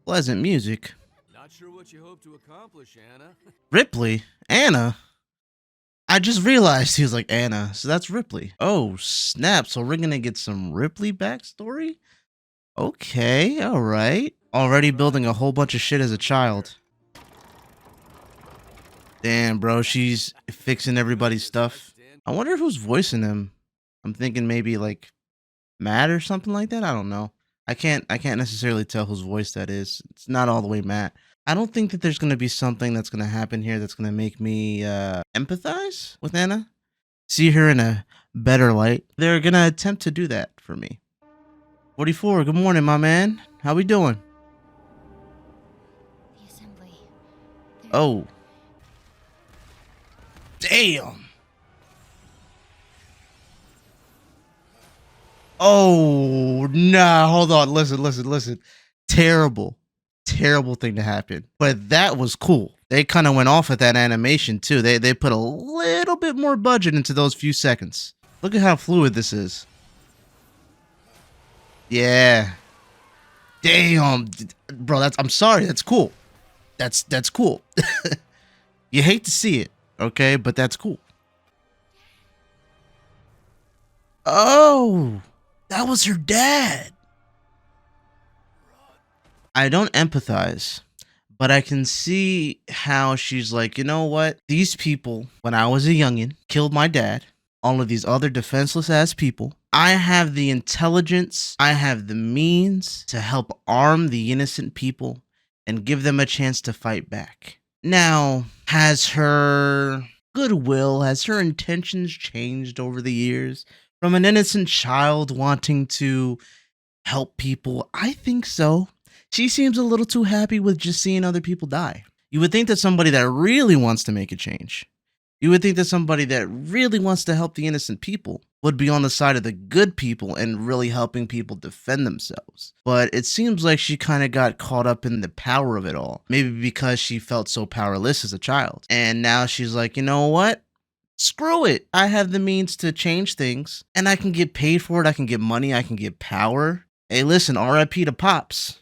Pleasant music. Not sure what you hope to accomplish, Anna. Ripley? Anna? I just realized he was like Anna, so that's Ripley. Oh, snap. So we're gonna get some Ripley backstory? Okay, alright. Already building a whole bunch of shit as a child. Damn, bro, she's fixing everybody's stuff. I wonder who's voicing him. I'm thinking maybe like Matt or something like that. I don't know. I can't necessarily tell whose voice that is. It's not all the way Matt. I don't think that there's gonna be something that's gonna happen here that's gonna make me empathize with Anna, see her in a better light. They're gonna attempt to do that for me. 44, good morning, my man. How we doing? The assembly. Oh. Damn. Oh, nah, hold on. Listen. Terrible thing to happen. But that was cool. They kind of went off with that animation too. They put a little bit more budget into those few seconds. Look at how fluid this is. Yeah. Damn. Bro, I'm sorry. That's cool. That's cool. You hate to see it, okay? But that's cool. Oh, that was her dad. I don't empathize, but I can see how she's like, you know what? These people, when I was a youngin', killed my dad. All of these other defenseless ass people. I have the intelligence, I have the means to help arm the innocent people and give them a chance to fight back. Now, has her goodwill, has her intentions changed over the years? From an innocent child wanting to help people? I think so. She seems a little too happy with just seeing other people die. You would think that somebody that really wants to make a change, you would think that somebody that really wants to help the innocent people would be on the side of the good people and really helping people defend themselves. But it seems like she kind of got caught up in the power of it all. Maybe because she felt so powerless as a child. And now she's like, you know what? Screw it. I have the means to change things and I can get paid for it. I can get money. I can get power. Hey, listen, RIP to Pops.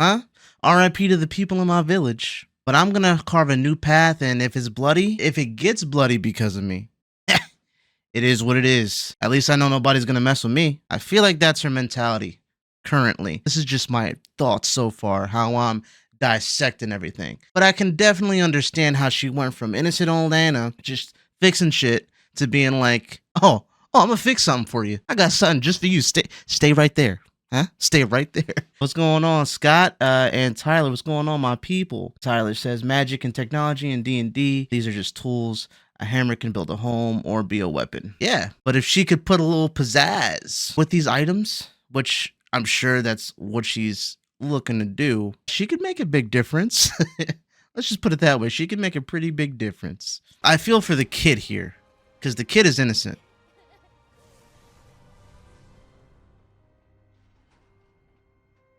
Huh? RIP to the people in my village. But I'm gonna carve a new path, and if it's bloody, if it gets bloody because of me, it is what it is. At least I know nobody's gonna mess with me. I feel like that's her mentality currently. This is just my thoughts so far, how I'm dissecting everything. But I can definitely understand how she went from innocent old Anna, just fixing shit, to being like, oh, I'm gonna fix something for you. I got something just for you. Stay right there. Huh? Stay right there. What's going on, Scott and Tyler? What's going on, my people? Tyler says magic and technology and D&D. These are just tools. A hammer can build a home or be a weapon. Yeah, but if she could put a little pizzazz with these items, which I'm sure that's what she's looking to do, she could make a big difference. Let's just put it that way. She could make a pretty big difference. I feel for the kid here because the kid is innocent.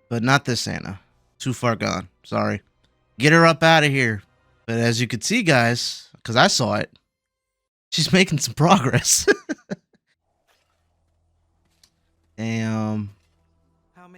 But not this Anna. Too far gone. Sorry. Get her up out of here. But as you could see, guys, because I saw it, she's making some progress. Damn.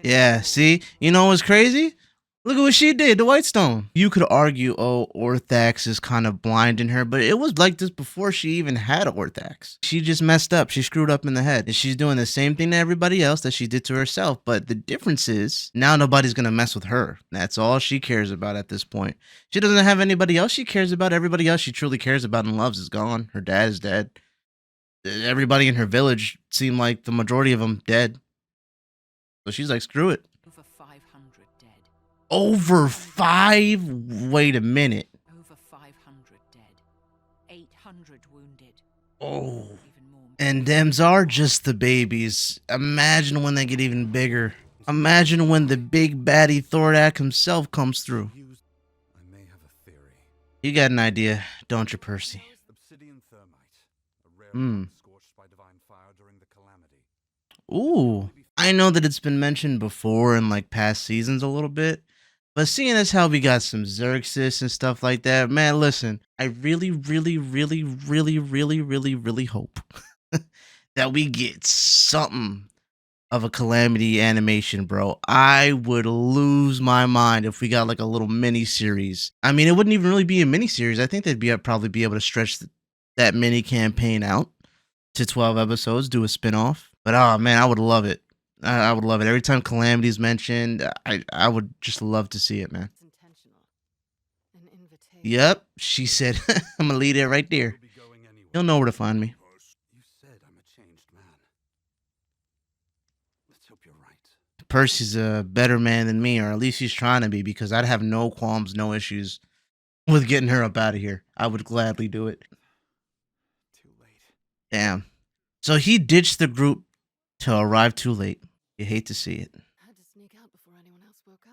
Yeah, see? You know what's crazy? Look at what she did to Whitestone. You could argue, oh, Orthax is kind of blinding her, but it was like this before she even had Orthax. She just messed up. She screwed up in the head. And she's doing the same thing to everybody else that she did to herself. But the difference is, now nobody's going to mess with her. That's all she cares about at this point. She doesn't have anybody else she cares about. Everybody else she truly cares about and loves is gone. Her dad is dead. Everybody in her village seemed like the majority of them dead. So she's like, screw it. Over 500 dead. Over 5? Wait a minute. Over 500 dead. 800 wounded. Oh. Even more. And them's are just the babies. Imagine when they get even bigger. Imagine when the big baddie Thordak himself comes through. I may have a theory. You got an idea, don't you, Percy? Obsidian thermite, a rare Hmm. rock scorched by divine fire during the calamity. Ooh. I know that it's been mentioned before in like past seasons a little bit, but seeing as how we got some Xerxes and stuff like that, man, listen, I really hope that we get something of a Calamity animation, bro. I would lose my mind if we got like a little mini series. I mean, it wouldn't even really be a mini series. I think they'd probably be able to stretch that mini campaign out to 12 episodes, do a spinoff. But oh man, I would love it. I would love it. Every time Calamity is mentioned, I would just love to see it, man. It's intentional. An invitation. Yep, she said, I'm gonna leave it right there. We'll be going anyway. He'll know where to find me. You said I'm a changed man. Let's hope you're right. Percy's a better man than me, or at least he's trying to be, because I'd have no qualms, no issues with getting her up out of here. I would gladly do it. Too late. Damn. So he ditched the group to arrive too late. You hate to see it. Had to sneak out before anyone else woke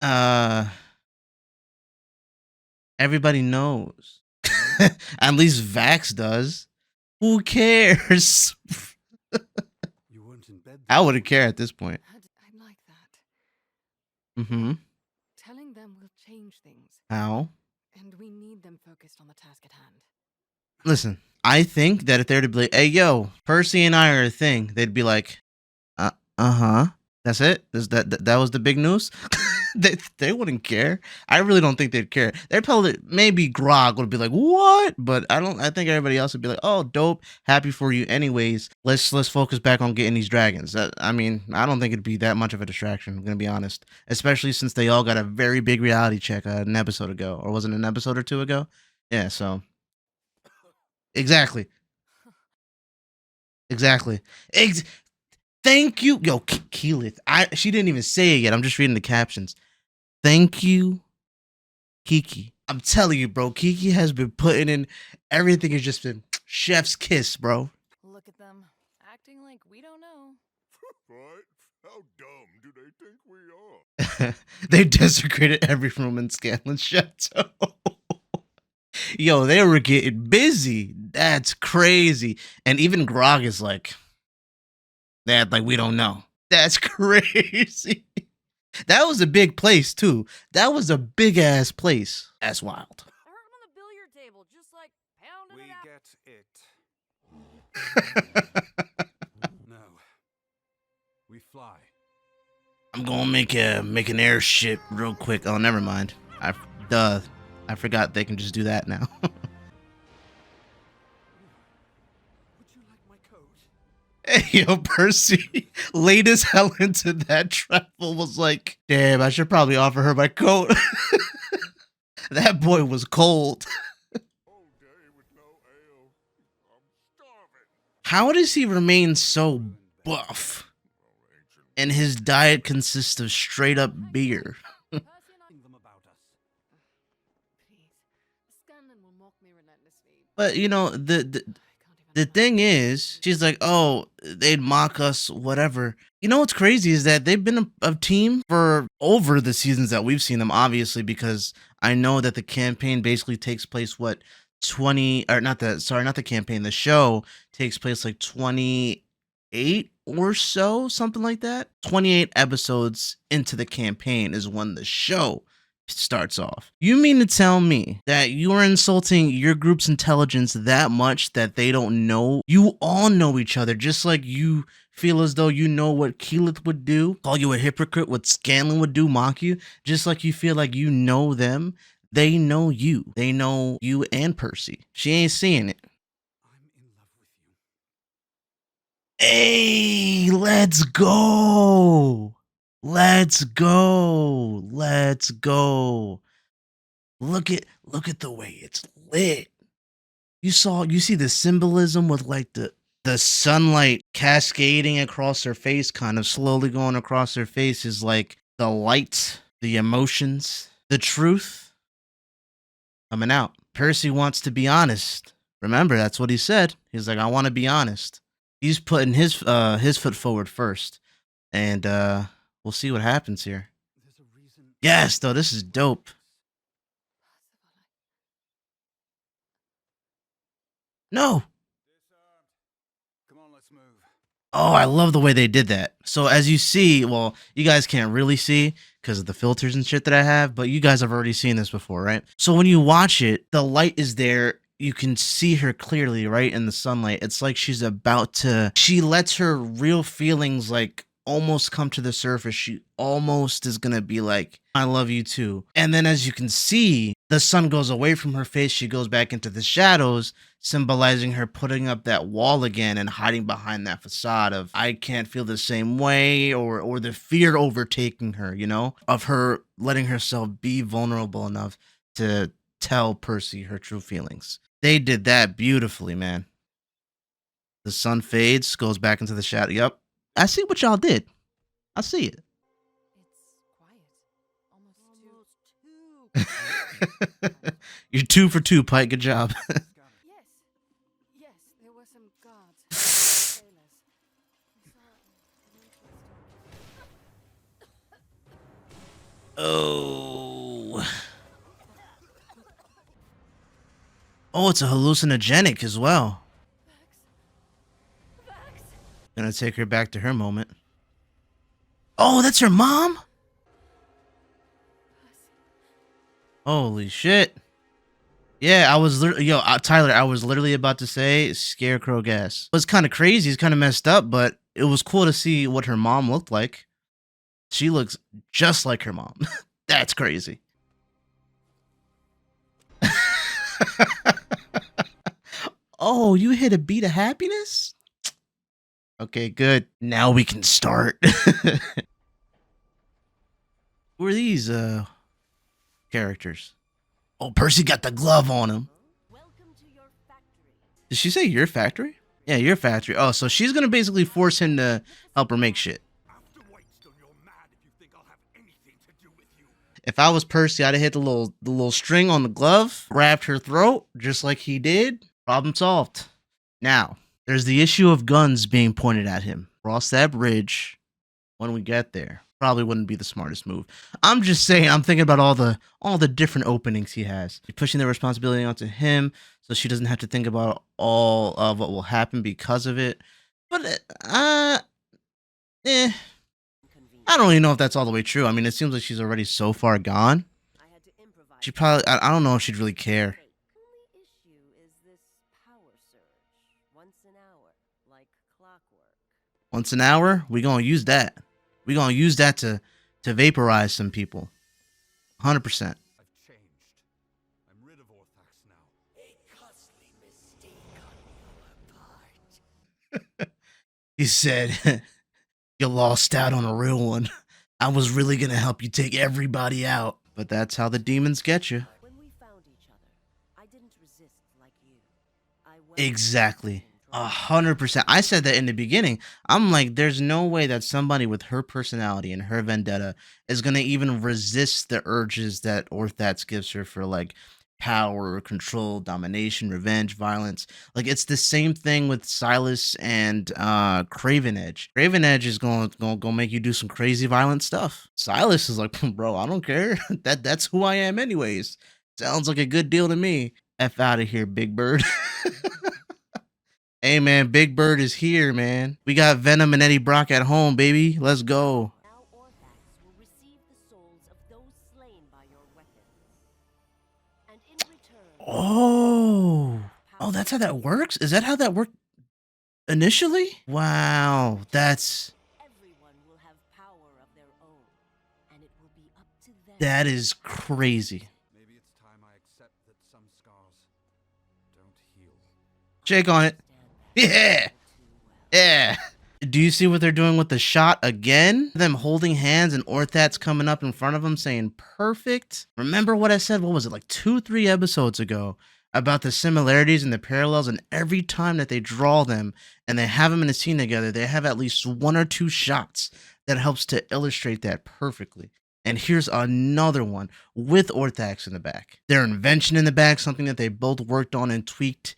up. Everybody knows. At least Vax does. Who cares? You weren't in bed. I wouldn't care at this point. I'd like that. Mm-hmm. Telling them will change things, How? and we need them focused on the task at hand. Listen, I think that if they were to be like, hey, yo, Percy and I are a thing, they'd be like, uh-huh. That's it? That was the big news? they wouldn't care. I really don't think they'd care. They'd probably, maybe Grog would be like, what? But I think everybody else would be like, oh, dope. Happy for you. Anyways, let's focus back on getting these dragons. I mean, I don't think it'd be that much of a distraction, I'm going to be honest. Especially since they all got a very big reality check an episode ago. Or was it an episode or two ago? Yeah, so. Exactly. Thank you. Yo, Keyleth. She didn't even say it yet. I'm just reading the captions. Thank you, Kiki. I'm telling you, bro. Kiki has been putting in everything. Has just been chef's kiss, bro. Look at them, acting like we don't know. Right? How dumb do they think we are? They desecrated every room in Scanlan's chateau. Yo, they were getting busy. That's crazy. And even Grog is like, that like we don't know. That's crazy. That was a big place too. That was a big ass place. That's wild. I heard him on the billiard table, just like pounding We it out. get it. No. We fly. I'm gonna make an airship real quick. Oh, never mind. I forgot they can just do that now. Would you like my coat? Hey, yo, Percy, late as hell into that travel, was like, damn, I should probably offer her my coat. That boy was cold. Whole day with no ale. I'm starving. How does he remain so buff? And his diet consists of straight up beer. Percy and I Telling them about us. Please. Scanlan will mock me relentlessly. But you know, I can't even the thing is, she's like, oh, they'd mock us, whatever. You know what's crazy is that they've been a team for over the seasons that we've seen them, obviously, because I know that the campaign basically takes place, what, 20, or not the campaign, the show takes place like 28 or so, something like that. 28 episodes into the campaign is when the show starts off. You mean to tell me that you are insulting your group's intelligence that much that they don't know? You all know each other, just like you feel as though you know what Keyleth would do, call you a hypocrite, what Scanlan would do, mock you, just like you feel like you know them. They know you. They know you and Percy. She ain't seeing it. I'm in love with you. Hey, let's go. Let's go. Let's go. Look at the way it's lit. You see the symbolism with like the sunlight cascading across her face, kind of slowly going across her face, is like the light, the emotions, the truth coming out. Percy wants to be honest. Remember, that's what he said. He's like, I want to be honest. He's putting his foot forward first. And we'll see what happens here. There's a reason. Yes, though, this is dope. No. Disarmed. Come on, let's move. Oh, I love the way they did that. So as you see, well, you guys can't really see because of the filters and shit that I have, but you guys have already seen this before, right? So when you watch it, the light is there. you can see her clearly, right, in the sunlight. It's like she lets her real feelings like almost come to the surface. She almost is gonna be like, I love you too. And then as you can see, the sun goes away from her face. She goes back into the shadows, symbolizing her putting up that wall again and hiding behind that facade of I can't feel the same way, or the fear overtaking her, you know, of her letting herself be vulnerable enough to tell Percy her true feelings. They did that beautifully, man. The sun fades, goes back into the shadow. Yep. I see what y'all did. I see it. It's quiet. Almost too. You're 2 for 2, Pike. Good job. Yes. Yes, there were some guards. Sailors. We saw an interesting. Oh. Oh, it's a hallucinogenic as well. Vax. Gonna take her back to her moment. Oh, that's her mom? Holy shit. Yeah, I was Tyler, I was literally about to say scarecrow gas. It was kind of crazy, it's kind of messed up, but it was cool to see what her mom looked like. She looks just like her mom. That's crazy. Oh, you hit a beat of happiness? Okay, good. Now we can start. Who are these characters? Oh, Percy got the glove on him. Welcome to your factory. Did she say your factory? Yeah, your factory. Oh, so she's gonna basically force him to help her make shit. After Whitestone, you're mad if you think I'll have anything to do with you. If I was Percy, I'd have hit the little string on the glove, wrapped her throat, just like he did. Problem solved. Now, there's the issue of guns being pointed at him. Cross that bridge when we get there. Probably wouldn't be the smartest move. I'm just saying, I'm thinking about all the different openings he has. You're pushing the responsibility onto him so she doesn't have to think about all of what will happen because of it. But I don't really know if that's all the way true. I mean, it seems like she's already so far gone. She probably, I don't know if she'd really care. Only issue is this power surge. Once an hour, like clockwork. Once an hour, we gonna use that. We gonna use that to vaporize some people. 100%. I've changed. I'm rid of Orthax now. A costly mistake on your part. He said, you lost out on a real one. I was really gonna help you take everybody out. But that's how the demons get you. When we found each other, I didn't resist like you. I Exactly. 100%. I said that in the beginning. I'm like, there's no way that somebody with her personality and her vendetta is going to even resist the urges that Orthax gives her for like power, control, domination, revenge, violence. Like it's the same thing with Silas and Craven Edge. Craven Edge is going to make you do some crazy violent stuff. Silas is like, bro, I don't care. That's who I am anyways. Sounds like a good deal to me. F out of here, Big Bird. Hey man, Big Bird is here, man. We got Venom and Eddie Brock at home, baby. Let's go. Now Orthax will receive the souls of those slain by your weapons. And in return, Oh, that's how that works? Is that how that worked initially? Wow, that's everyone will have power of their own, and it will be up to them. that is crazy. Maybe it's time I accept that some scars don't heal. Shake on it. Yeah. Yeah. Do you see what they're doing with the shot again? Them holding hands and Orthax coming up in front of them saying perfect. Remember what I said, what was it, like 2-3 episodes ago about the similarities and the parallels, and every time that they draw them and they have them in a scene together, they have at least 1 or 2 shots that helps to illustrate that perfectly. And here's another one with Orthax in the back. Their invention in the back, something that they both worked on and tweaked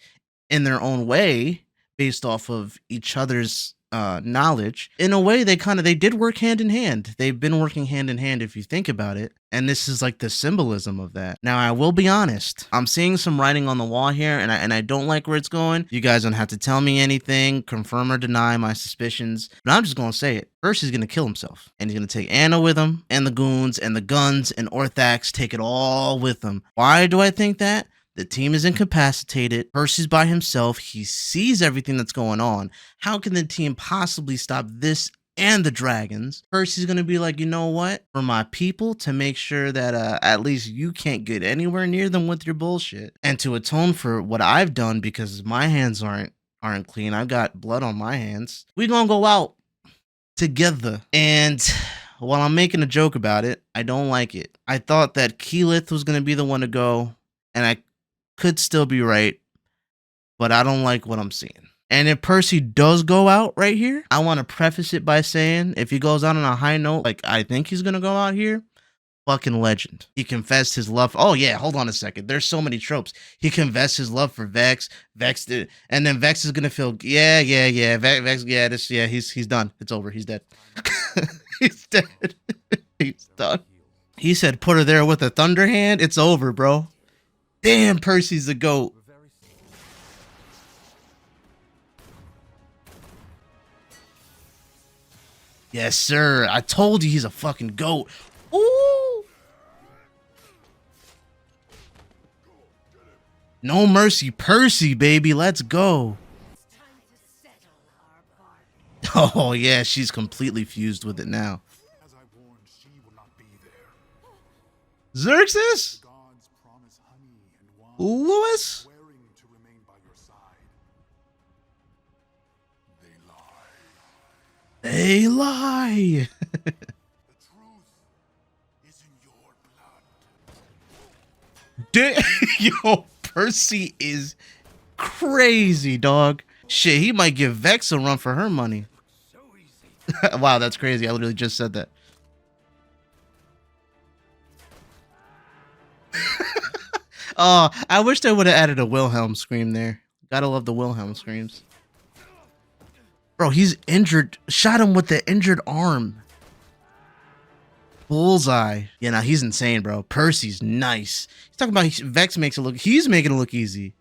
in their own way, based off of each other's knowledge. In a way, they did work hand in hand. They've been working hand in hand if you think about it. And this is like the symbolism of that. Now, I will be honest. I'm seeing some writing on the wall here, and I don't like where it's going. You guys don't have to tell me anything, confirm or deny my suspicions. But I'm just going to say it. First, he's going to kill himself. And he's going to take Anna with him, and the goons, and the guns, and Orthax, take it all with him. Why do I think that? The team is incapacitated. Percy's by himself. He sees everything that's going on. How can the team possibly stop this and the dragons? Percy's gonna be like, you know what? For my people, to make sure that at least you can't get anywhere near them with your bullshit, and to atone for what I've done because my hands aren't clean. I've got blood on my hands. We gonna go out together. And while I'm making a joke about it, I don't like it. I thought that Keyleth was gonna be the one to go, and I could still be right, but I don't like what I'm seeing. And if Percy does go out right here, I want to preface it by saying if he goes out on a high note, like I think he's going to go out here, fucking legend. He confessed his love. Oh, yeah, hold on a second. There's so many tropes. He confessed his love for Vex. Vex did, and then Vex is going to feel, Vex, he's done. It's over. He's dead. He's dead. He's done. He said, put her there with a thunder hand. It's over, bro. Damn, Percy's the GOAT. Yes, sir. I told you he's a fucking GOAT. Ooh. No mercy, Percy, baby. Let's go. Oh, yeah, she's completely fused with it now. As I warned, she will not be there. Xerxes? Gods promise honey and wine, Lewis? swearing to remain by your side. They lie. They lie. The truth is in your blood. Yo, Percy is crazy, dog. Shit, he might give Vex a run for her money. So easy. Wow, that's crazy. I literally just said that. Oh, I wish they would have added a Wilhelm scream there. Gotta love the Wilhelm screams. Bro, he's injured. Shot him with the injured arm. Bullseye. Yeah, nah, he's insane, bro. Percy's nice. He's talking about Vex makes it look. He's making it look easy.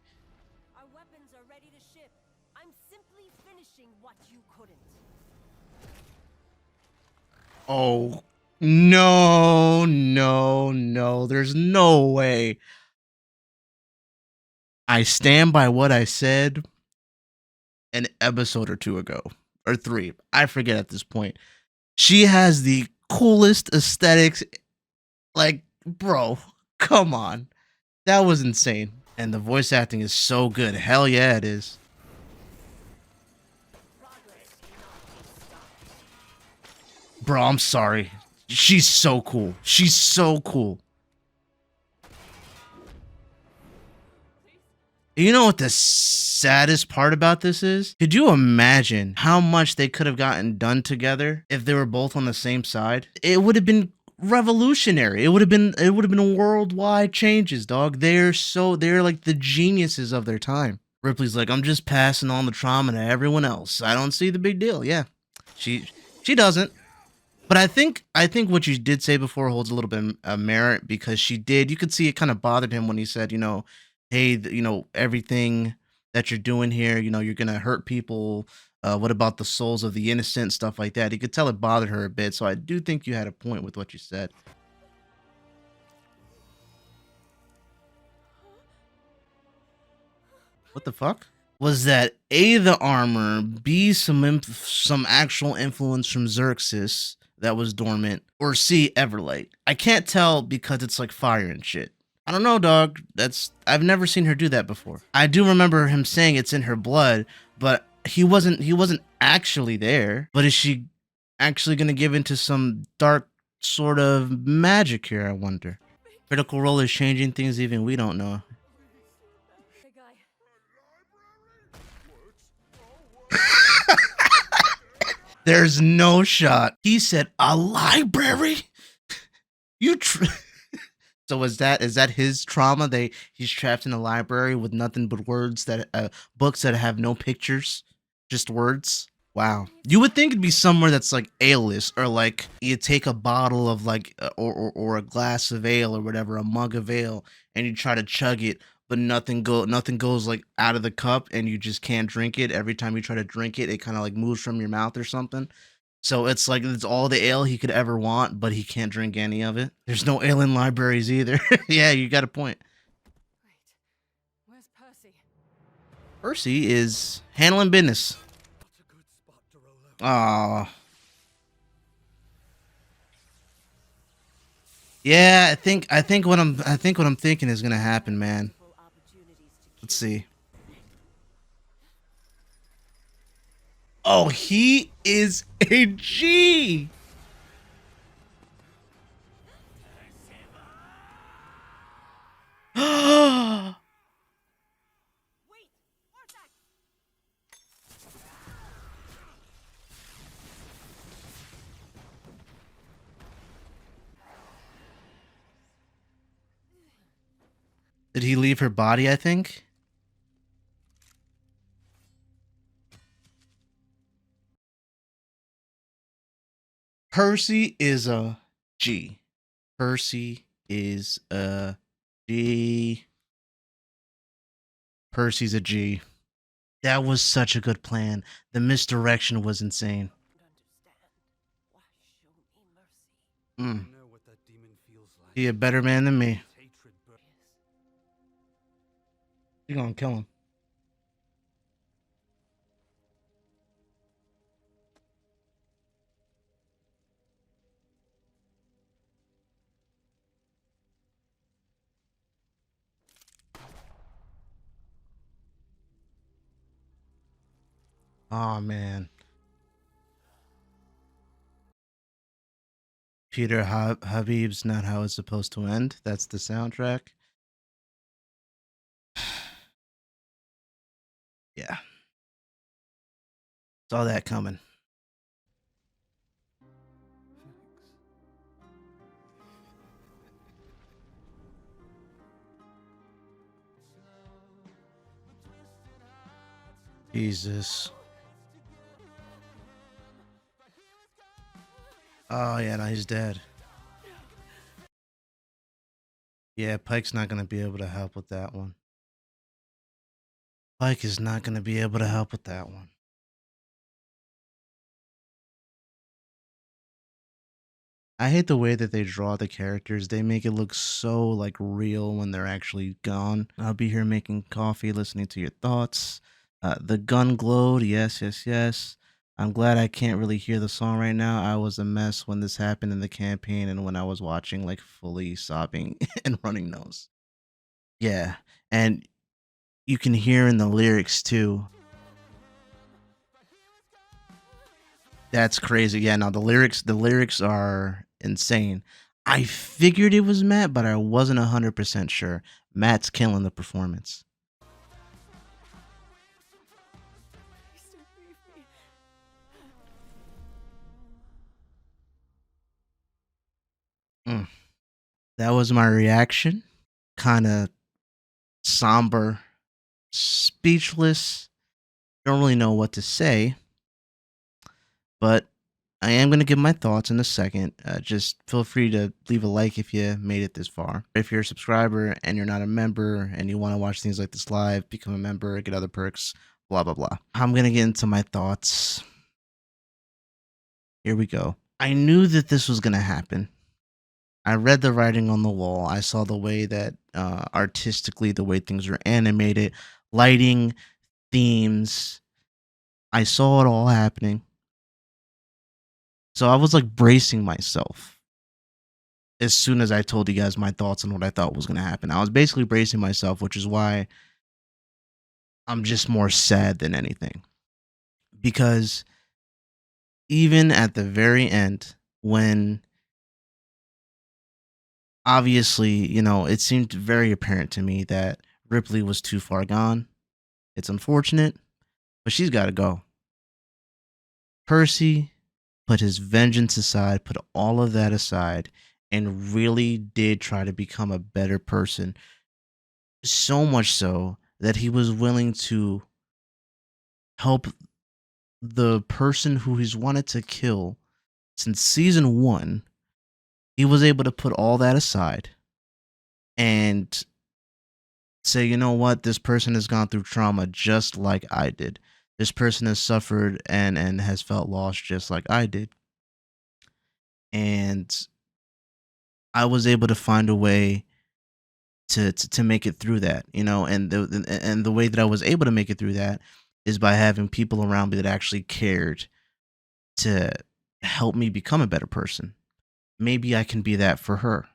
Our weapons are ready to ship. I'm simply finishing what you couldn't. Oh, no, no, no. There's no way. I stand by what I said an episode or two ago. Or 3. I forget at this point. She has the coolest aesthetics. Like, bro, come on. That was insane. And the voice acting is so good. Hell yeah, it is. Bro, I'm sorry. She's so cool. She's so cool. You know what the saddest part about this is? Could you imagine how much they could have gotten done together if they were both on the same side? It would have been revolutionary. It would have been worldwide changes, dog. They're like the geniuses of their time. Ripley's like, I'm just passing on the trauma to everyone else. I don't see the big deal. Yeah. She doesn't. But I think what you did say before holds a little bit of merit, because she did. You could see it kind of bothered him when he said, you know, hey, you know, everything that you're doing here, you know, you're going to hurt people. What about the souls of the innocent, stuff like that? You could tell it bothered her a bit. So I do think you had a point with what you said. What the fuck? Was that A, the armor, B, some actual influence from Xerxes that was dormant, or C, Everlight? I can't tell because it's like fire and shit. I don't know, dog. I've never seen her do that before. I do remember him saying it's in her blood, but he wasn't actually there. But is she actually gonna give into some dark sort of magic here, I wonder? Critical Role is changing things even we don't know. The guy. There's no shot. He said a library. So is that his trauma? He's trapped in a library with nothing but words, that books that have no pictures, just words. Wow. You would think it'd be somewhere that's like ale-less, or like you take a bottle of like or a glass of ale or whatever, a mug of ale, and you try to chug it, but nothing goes like out of the cup, and you just can't drink it. Every time you try to drink it, it kind of like moves from your mouth or something. So it's like it's all the ale he could ever want, but he can't drink any of it. There's no ale in libraries either. Yeah, you got a point. Wait. Percy is handling business. Ah. Yeah, I think what I'm thinking is gonna happen, man. Let's see. Oh, he is a G. Did he leave her body, I think? Percy is a G. Percy is a G. Percy's a G. That was such a good plan. The misdirection was insane. Mm. He a better man than me. You're gonna kill him. Oh man. Peter Habib's Not How It's Supposed to End. That's the soundtrack. Yeah. Saw that coming. Jesus. Oh yeah, no, he's dead. Yeah, Pike's not gonna be able to help with that one. Pike is not gonna be able to help with that one. I hate the way that they draw the characters. They make it look so like real when they're actually gone. I'll be here making coffee, listening to your thoughts. The gun glowed. Yes, yes, yes. I'm glad I can't really hear the song right now. I was a mess when this happened in the campaign and when I was watching, like fully sobbing and running nose. Yeah, and you can hear in the lyrics too. That's crazy. Yeah, no, the lyrics are insane. I figured it was Matt, but I wasn't 100% sure. Matt's killing the performance. Mm. That was my reaction. Kind of somber, speechless. Don't really know what to say, but I am going to give my thoughts in a second. Just feel free to leave a like if you made it this far. If you're a subscriber and you're not a member and you want to watch things like this live, become a member, get other perks, blah, blah, blah. I'm going to get into my thoughts. Here we go. I knew that this was going to happen. I read the writing on the wall. I saw the way that artistically, the way things were animated, lighting, themes. I saw it all happening. So I was like bracing myself as soon as I told you guys my thoughts on what I thought was going to happen. I was basically bracing myself, which is why I'm just more sad than anything. Because even at the very end, when obviously, it seemed very apparent to me that Ripley was too far gone. It's unfortunate, but she's got to go. Percy put his vengeance aside, put all of that aside, and really did try to become a better person. So much so that he was willing to help the person who he's wanted to kill since season 1. He was able to put all that aside and say, you know what, this person has gone through trauma just like I did. This person has suffered and has felt lost just like I did. And I was able to find a way to make it through that, and the way that I was able to make it through that is by having people around me that actually cared to help me become a better person. Maybe I can be that for her.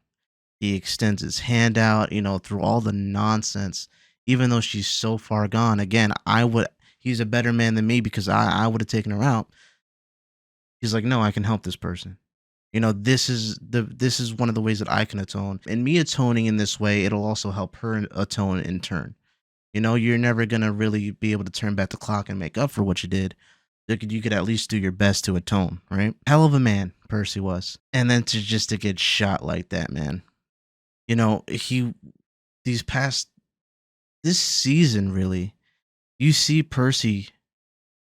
He extends his hand out, through all the nonsense, even though she's so far gone. Again, he's a better man than me because I would have taken her out. He's like, no, I can help this person. This is one of the ways that I can atone. And me atoning in this way, it'll also help her atone in turn. You're never gonna really be able to turn back the clock and make up for what you did. You could at least do your best to atone, right? Hell of a man, Percy was. And then to get shot like that, man. He these past this season really, you see Percy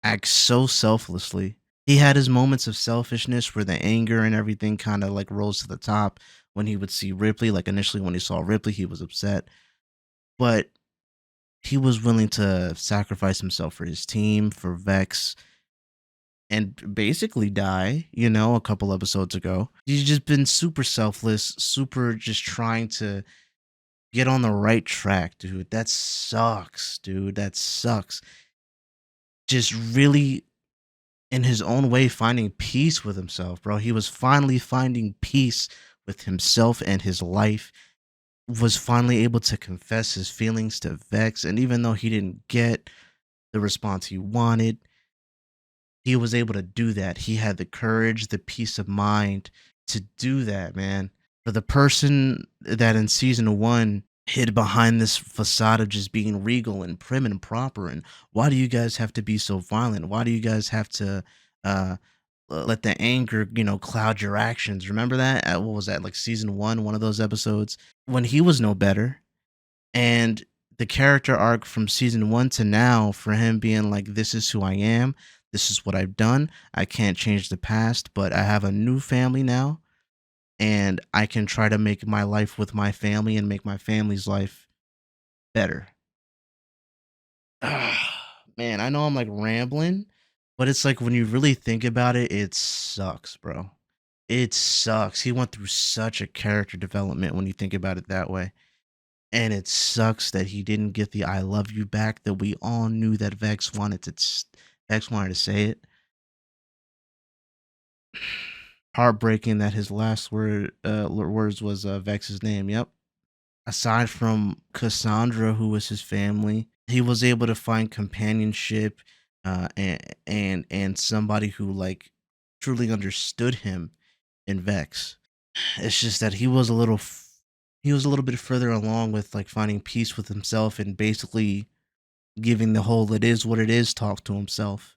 act so selflessly. He had his moments of selfishness where the anger and everything kind of like rose to the top when he would see Ripley. Like initially when he saw Ripley, he was upset. But he was willing to sacrifice himself for his team, for Vex, and basically die, a couple episodes ago. He's just been super selfless, super just trying to get on the right track, dude. That sucks, dude. That sucks. Just really, in his own way, finding peace with himself, bro. He was finally finding peace with himself and his life. Was finally able to confess his feelings to Vex. And even though he didn't get the response he wanted, he was able to do that. He had the courage, the peace of mind to do that, man. For the person that in season 1 hid behind this facade of just being regal and prim and proper, and why do you guys have to be so violent? Why do you guys have to let the anger, cloud your actions? Remember that? What was that, like season 1, one of those episodes? When he was no better, and the character arc from season 1 to now, for him being like, this is who I am, this is what I've done, I can't change the past, but I have a new family now, and I can try to make my life with my family and make my family's life better. Man, I know I'm like rambling, but it's like when you really think about it, it sucks, bro. It sucks. He went through such a character development when you think about it that way. And it sucks that he didn't get the "I love you" back that we all knew that Vex wanted to say it. Heartbreaking that his last words was Vex's name. Yep. Aside from Cassandra, who was his family, he was able to find companionship, and somebody who like truly understood him in Vex. It's just that he was a little bit further along with like finding peace with himself and basically giving the whole "it is what it is" talk to himself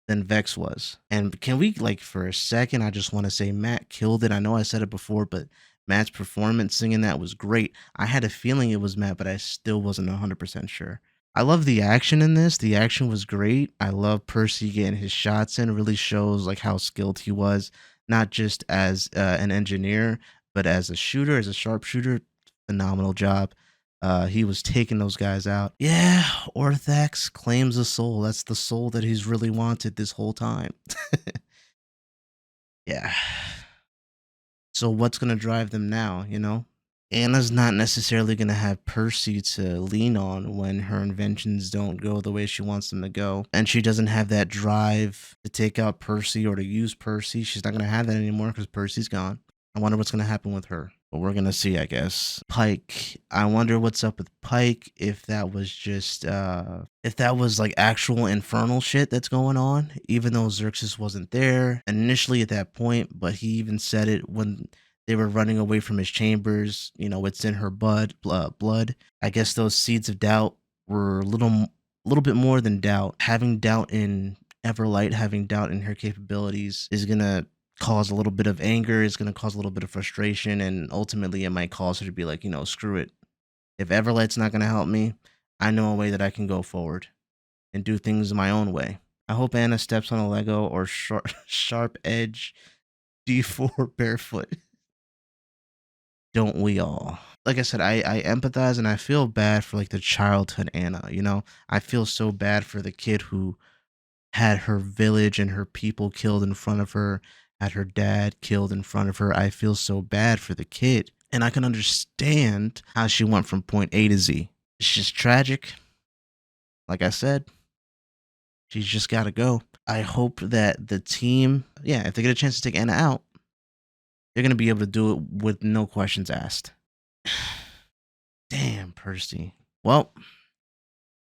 than Vex was. And can we, like, for a second, I just want to say Matt killed it. I know I said it before, but Matt's performance singing that was great. I had a feeling it was Matt, but I still wasn't 100% sure. I love the action in this. The action was great. I love Percy getting his shots in. It really shows like how skilled he was, not just as an engineer, but as a shooter, as a sharpshooter. Phenomenal job. He was taking those guys out. Yeah, Orthax claims a soul. That's the soul that he's really wanted this whole time. Yeah. So what's gonna drive them now, Anna's not necessarily going to have Percy to lean on when her inventions don't go the way she wants them to go. And she doesn't have that drive to take out Percy or to use Percy. She's not going to have that anymore because Percy's gone. I wonder what's going to happen with her. But we're going to see, I guess. Pike. I wonder what's up with Pike, if that was just, if that was like actual infernal shit that's going on, even though Xerxes wasn't there initially at that point, but he even said it when they were running away from his chambers. It's in her blood. I guess those seeds of doubt were a little bit more than doubt. Having doubt in Everlight, having doubt in her capabilities is gonna cause a little bit of anger. Is gonna cause a little bit of frustration, and ultimately, it might cause her to be like, screw it. If Everlight's not gonna help me, I know a way that I can go forward and do things my own way. I hope Anna steps on a Lego or sharp edge D4 barefoot. Don't we all? Like I said, I empathize and I feel bad for like the childhood Anna, I feel so bad for the kid who had her village and her people killed in front of her, had her dad killed in front of her. I feel so bad for the kid. And I can understand how she went from point A to Z. It's just tragic. Like I said, she's just got to go. I hope that the team, yeah, if they get a chance to take Anna out, they're going to be able to do it with no questions asked. Damn, Percy. Well,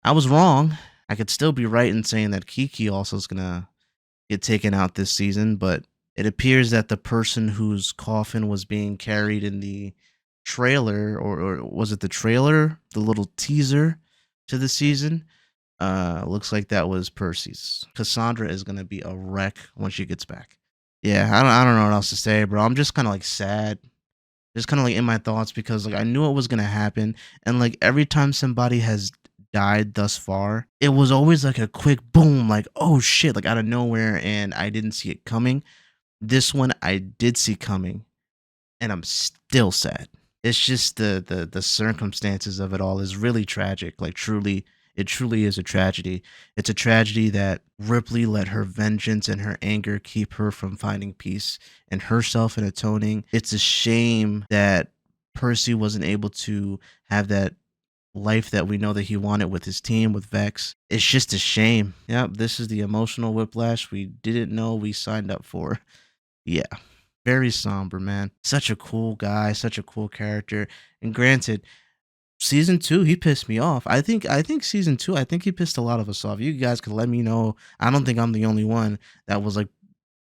I was wrong. I could still be right in saying that Kiki also is going to get taken out this season, but it appears that the person whose coffin was being carried in the trailer, or was it the trailer, the little teaser to the season, looks like that was Percy's. Cassandra is gonna be a wreck when she gets back. Yeah, I don't know what else to say, bro. I'm just kind of like sad, just kind of like in my thoughts, because like I knew it was gonna happen, and like every time somebody has died thus far, it was always like a quick boom, like oh shit, like out of nowhere, and I didn't see it coming. This one I did see coming, and I'm still sad. It's just the circumstances of it all is really tragic. Like truly, it truly is a tragedy. It's a tragedy that Ripley let her vengeance and her anger keep her from finding peace in herself and atoning. It's a shame that Percy wasn't able to have that life that we know that he wanted with his team, with Vex. It's just a shame. Yep, this is the emotional whiplash we didn't know we signed up for. Yeah. Very somber, man. Such a cool guy, such a cool character. And granted, season 2, he pissed me off. I think season 2, I think he pissed a lot of us off. You guys could let me know. I don't think I'm the only one that was like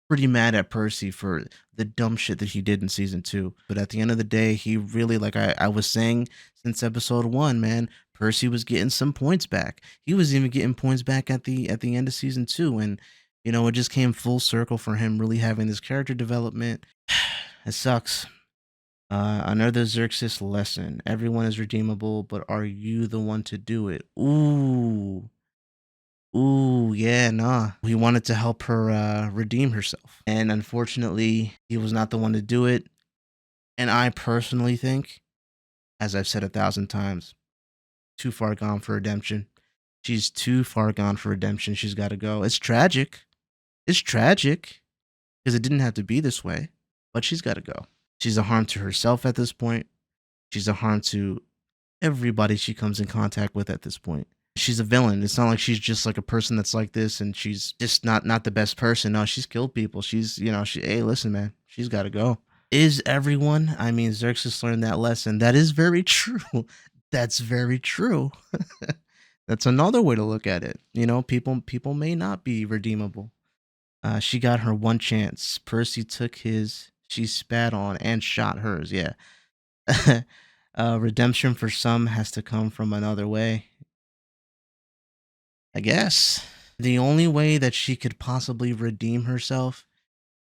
pretty mad at Percy for the dumb shit that he did in season 2. But at the end of the day, he really, like I was saying since episode 1, man, Percy was getting some points back. He was even getting points back at the end of season 2, and you know, it just came full circle for him really having this character development. It sucks. Another Xerxes lesson. Everyone is redeemable, but are you the one to do it? Ooh. Ooh, yeah, nah. He wanted to help her redeem herself. And unfortunately, he was not the one to do it. And I personally think, as I've said 1,000 times, too far gone for redemption. She's too far gone for redemption. She's got to go. It's tragic. It's tragic because it didn't have to be this way, but she's got to go. She's a harm to herself at this point. She's a harm to everybody she comes in contact with at this point. She's a villain. It's not like she's just like a person that's like this and she's just not the best person. No, she's killed people. She's, you know, hey, listen, man, she's got to go. Is everyone? I mean, Xerxes learned that lesson. That is very true. That's very true. That's another way to look at it. You know, people may not be redeemable. She got her one chance. Percy took his. She spat on and shot hers. Yeah. Redemption for some has to come from another way. I guess. The only way that she could possibly redeem herself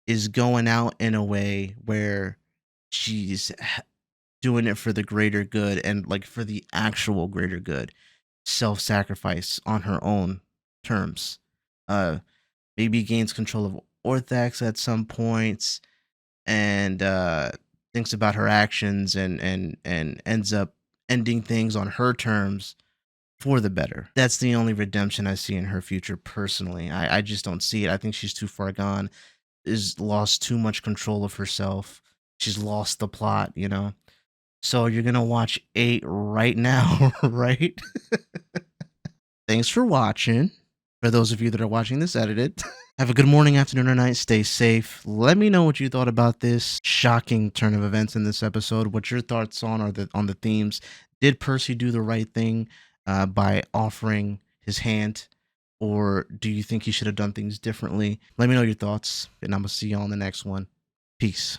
is going out in a way where she's doing it for the greater good and like for the actual greater good. Self-sacrifice on her own terms. Maybe gains control of Orthax at some points and thinks about her actions and ends up ending things on her terms for the better. That's the only redemption I see in her future personally. I just don't see it. I think she's too far gone, is lost too much control of herself. She's lost the plot, you know. So you're gonna watch 8 right now, right? Thanks for watching. For those of you that are watching this edited, have a good morning, afternoon, or night. Stay safe. Let me know what you thought about this shocking turn of events in this episode. What your thoughts on the themes. Did Percy do the right thing by offering his hand, or do you think he should have done things differently? Let me know your thoughts, and I'm gonna see you on the next one. Peace.